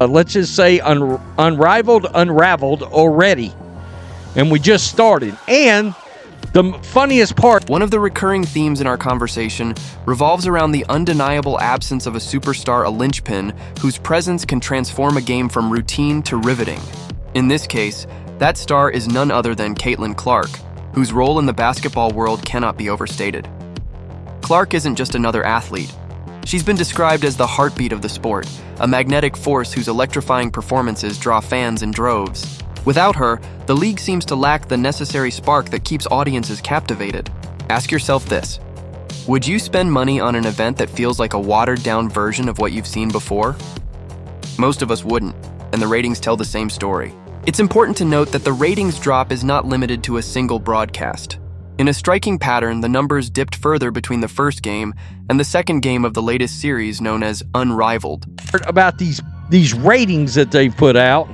let's just say unrivaled, unraveled already. And we just started. And the funniest part... One of the recurring themes in our conversation revolves around the undeniable absence of a superstar, a linchpin, whose presence can transform a game from routine to riveting. In this case, that star is none other than Caitlin Clark, whose role in the basketball world cannot be overstated. Clark isn't just another athlete. She's been described as the heartbeat of the sport, a magnetic force whose electrifying performances draw fans in droves. Without her, the league seems to lack the necessary spark that keeps audiences captivated. Ask yourself this: would you spend money on an event that feels like a watered-down version of what you've seen before? Most of us wouldn't, and the ratings tell the same story. It's important to note that the ratings drop is not limited to a single broadcast. In a striking pattern, the numbers dipped further between the first game and the second game of the latest series known as Unrivaled. About these ratings that they've put out,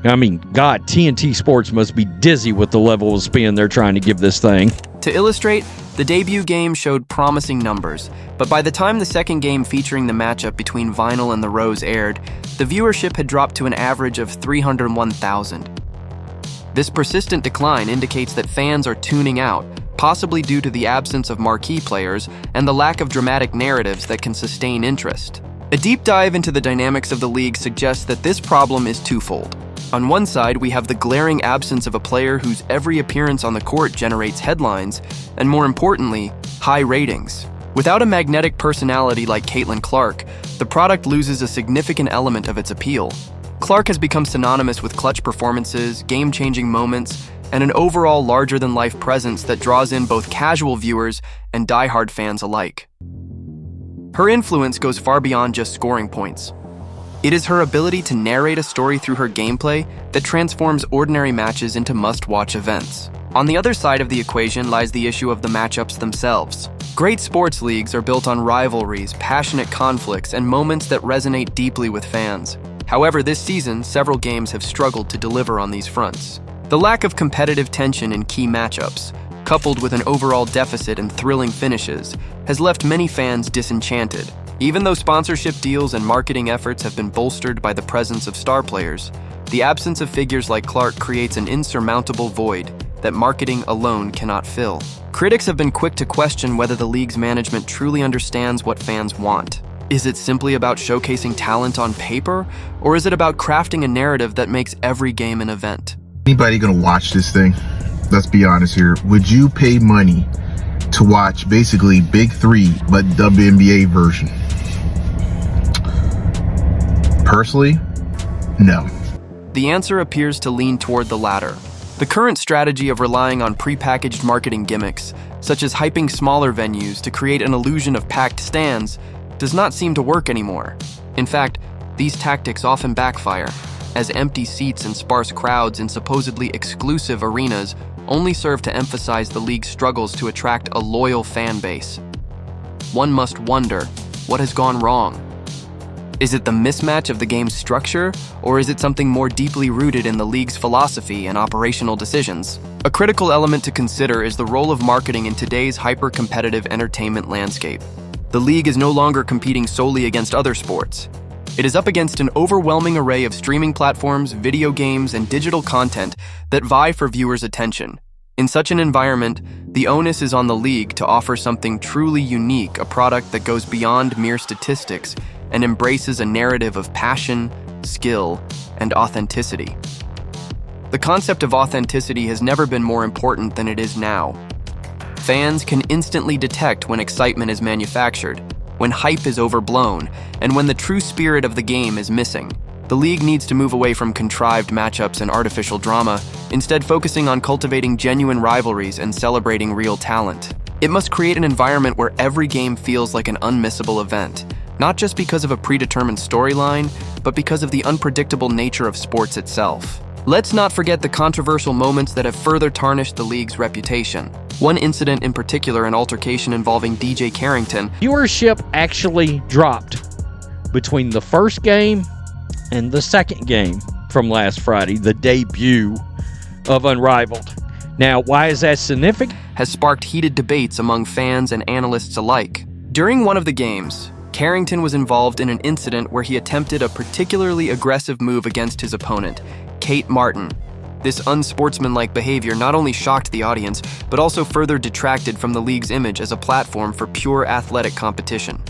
I mean, God, TNT Sports must be dizzy with the level of spin they're trying to give this thing. To illustrate, the debut game showed promising numbers, but by the time the second game featuring the matchup between Vinyl and the Rose aired, the viewership had dropped to an average of 301,000. This persistent decline indicates that fans are tuning out, possibly due to the absence of marquee players and the lack of dramatic narratives that can sustain interest. A deep dive into the dynamics of the league suggests that this problem is twofold. On one side, we have the glaring absence of a player whose every appearance on the court generates headlines, and more importantly, high ratings. Without a magnetic personality like Caitlin Clark, the product loses a significant element of its appeal. Clark has become synonymous with clutch performances, game-changing moments, and an overall larger-than-life presence that draws in both casual viewers and die-hard fans alike. Her influence goes far beyond just scoring points. It is her ability to narrate a story through her gameplay that transforms ordinary matches into must-watch events. On the other side of the equation lies the issue of the matchups themselves. Great sports leagues are built on rivalries, passionate conflicts, and moments that resonate deeply with fans. However, this season, several games have struggled to deliver on these fronts. The lack of competitive tension in key matchups, coupled with an overall deficit in thrilling finishes, has left many fans disenchanted. Even though sponsorship deals and marketing efforts have been bolstered by the presence of star players, the absence of figures like Clark creates an insurmountable void that marketing alone cannot fill. Critics have been quick to question whether the league's management truly understands what fans want. Is it simply about showcasing talent on paper, or is it about crafting a narrative that makes every game an event? Anybody gonna watch this thing? Let's be honest here. Would you pay money to watch basically Big Three, but WNBA version? Personally, no. The answer appears to lean toward the latter. The current strategy of relying on prepackaged marketing gimmicks, such as hyping smaller venues to create an illusion of packed stands, does not seem to work anymore. In fact, these tactics often backfire, as empty seats and sparse crowds in supposedly exclusive arenas only serve to emphasize the league's struggles to attract a loyal fan base. One must wonder, what has gone wrong? Is it the mismatch of the game's structure, or is it something more deeply rooted in the league's philosophy and operational decisions? A critical element to consider is the role of marketing in today's hyper-competitive entertainment landscape. The league is no longer competing solely against other sports. It is up against an overwhelming array of streaming platforms, video games, and digital content that vie for viewers' attention. In such an environment, the onus is on the league to offer something truly unique, a product that goes beyond mere statistics and embraces a narrative of passion, skill, and authenticity. The concept of authenticity has never been more important than it is now. Fans can instantly detect when excitement is manufactured, when hype is overblown, and when the true spirit of the game is missing. The league needs to move away from contrived matchups and artificial drama, instead focusing on cultivating genuine rivalries and celebrating real talent. It must create an environment where every game feels like an unmissable event, not just because of a predetermined storyline, but because of the unpredictable nature of sports itself. Let's not forget the controversial moments that have further tarnished the league's reputation. One incident in particular, an altercation involving DJ Carrington. Viewership actually dropped between the first game and the second game from last Friday, the debut of Unrivaled. Now, why is that significant? Has sparked heated debates among fans and analysts alike. During one of the games, Carrington was involved in an incident where he attempted a particularly aggressive move against his opponent, Kate Martin. This unsportsmanlike behavior not only shocked the audience, but also further detracted from the league's image as a platform for pure athletic competition.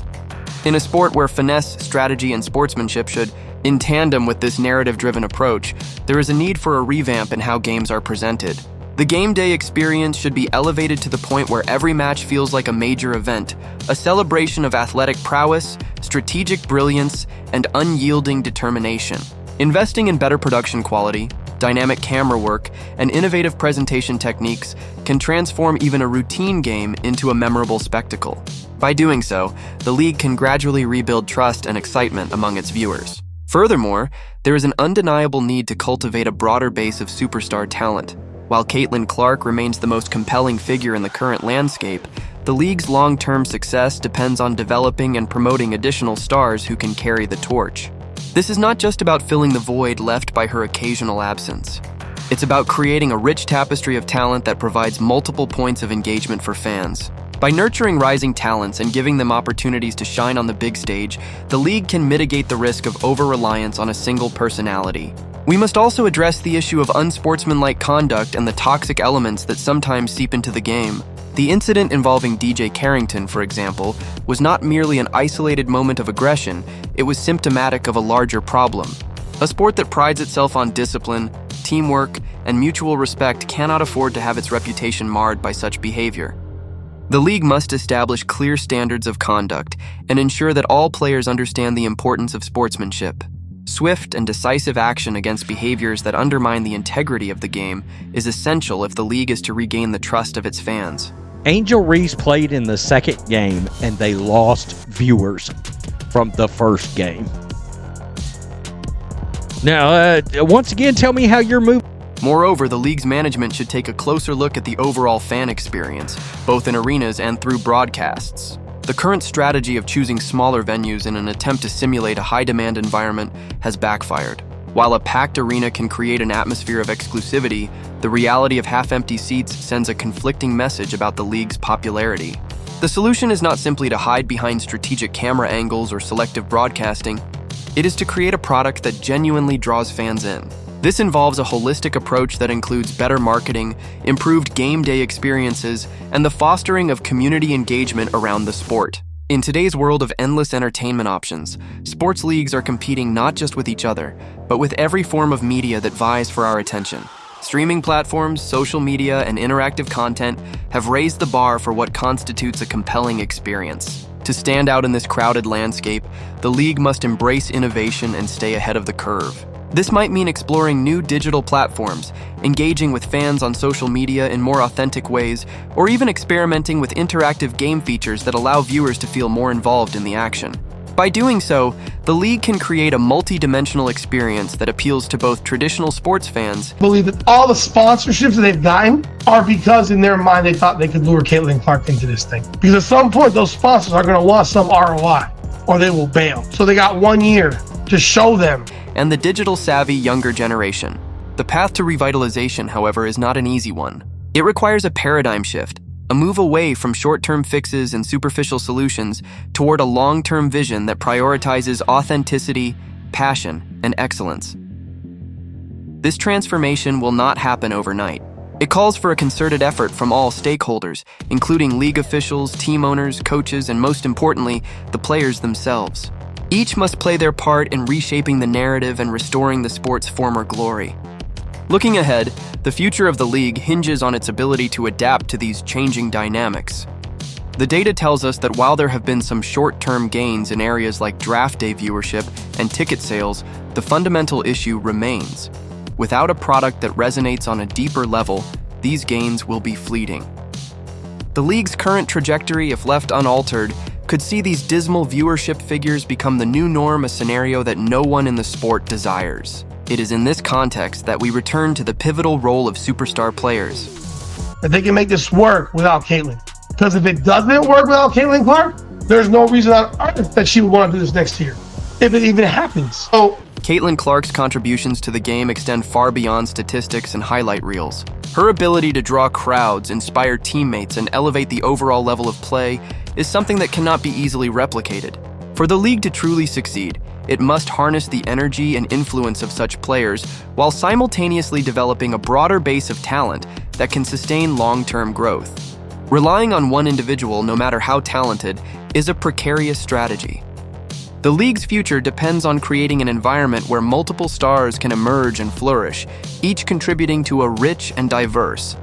In a sport where finesse, strategy, and sportsmanship should, in tandem with this narrative-driven approach, there is a need for a revamp in how games are presented. The game day experience should be elevated to the point where every match feels like a major event, a celebration of athletic prowess, strategic brilliance, and unyielding determination. Investing in better production quality, dynamic camera work, and innovative presentation techniques can transform even a routine game into a memorable spectacle. By doing so, the league can gradually rebuild trust and excitement among its viewers. Furthermore, there is an undeniable need to cultivate a broader base of superstar talent. While Caitlin Clark remains the most compelling figure in the current landscape, the league's long-term success depends on developing and promoting additional stars who can carry the torch. This is not just about filling the void left by her occasional absence. It's about creating a rich tapestry of talent that provides multiple points of engagement for fans. By nurturing rising talents and giving them opportunities to shine on the big stage, the league can mitigate the risk of over-reliance on a single personality. We must also address the issue of unsportsmanlike conduct and the toxic elements that sometimes seep into the game. The incident involving DJ Carrington, for example, was not merely an isolated moment of aggression, it was symptomatic of a larger problem. A sport that prides itself on discipline, teamwork, and mutual respect cannot afford to have its reputation marred by such behavior. The league must establish clear standards of conduct and ensure that all players understand the importance of sportsmanship. Swift and decisive action against behaviors that undermine the integrity of the game is essential if the league is to regain the trust of its fans. Angel Reese played in the second game, and they lost viewers from the first game. Now, once again, tell me how you're moving. Moreover, the league's management should take a closer look at the overall fan experience, both in arenas and through broadcasts. The current strategy of choosing smaller venues in an attempt to simulate a high-demand environment has backfired. While a packed arena can create an atmosphere of exclusivity, the reality of half-empty seats sends a conflicting message about the league's popularity. The solution is not simply to hide behind strategic camera angles or selective broadcasting. It is to create a product that genuinely draws fans in. This involves a holistic approach that includes better marketing, improved game day experiences, and the fostering of community engagement around the sport. In today's world of endless entertainment options, sports leagues are competing not just with each other, but with every form of media that vies for our attention. Streaming platforms, social media, and interactive content have raised the bar for what constitutes a compelling experience. To stand out in this crowded landscape, the league must embrace innovation and stay ahead of the curve. This might mean exploring new digital platforms, engaging with fans on social media in more authentic ways, or even experimenting with interactive game features that allow viewers to feel more involved in the action. By doing so, the league can create a multi-dimensional experience that appeals to both traditional sports fans. I believe that all the sponsorships that they've gotten are because in their mind they thought they could lure Caitlin Clark into this thing. Because at some point those sponsors are going to want some ROI or they will bail. So they got 1 year to show them. And the digital-savvy younger generation. The path to revitalization, however, is not an easy one. It requires a paradigm shift, a move away from short-term fixes and superficial solutions toward a long-term vision that prioritizes authenticity, passion, and excellence. This transformation will not happen overnight. It calls for a concerted effort from all stakeholders, including league officials, team owners, coaches, and most importantly, the players themselves. Each must play their part in reshaping the narrative and restoring the sport's former glory. Looking ahead, the future of the league hinges on its ability to adapt to these changing dynamics. The data tells us that while there have been some short-term gains in areas like draft day viewership and ticket sales, the fundamental issue remains. Without a product that resonates on a deeper level, these gains will be fleeting. The league's current trajectory, if left unaltered, could see these dismal viewership figures become the new norm, a scenario that no one in the sport desires. It is in this context that we return to the pivotal role of superstar players. That they can make this work without Caitlin. Because if it doesn't work without Caitlin Clark, there's no reason on earth that she would want to do this next year, if it even happens. So, Caitlin Clark's contributions to the game extend far beyond statistics and highlight reels. Her ability to draw crowds, inspire teammates, and elevate the overall level of play is something that cannot be easily replicated. For the league to truly succeed, it must harness the energy and influence of such players while simultaneously developing a broader base of talent that can sustain long-term growth. Relying on one individual, no matter how talented, is a precarious strategy. The league's future depends on creating an environment where multiple stars can emerge and flourish, each contributing to a rich and diverse,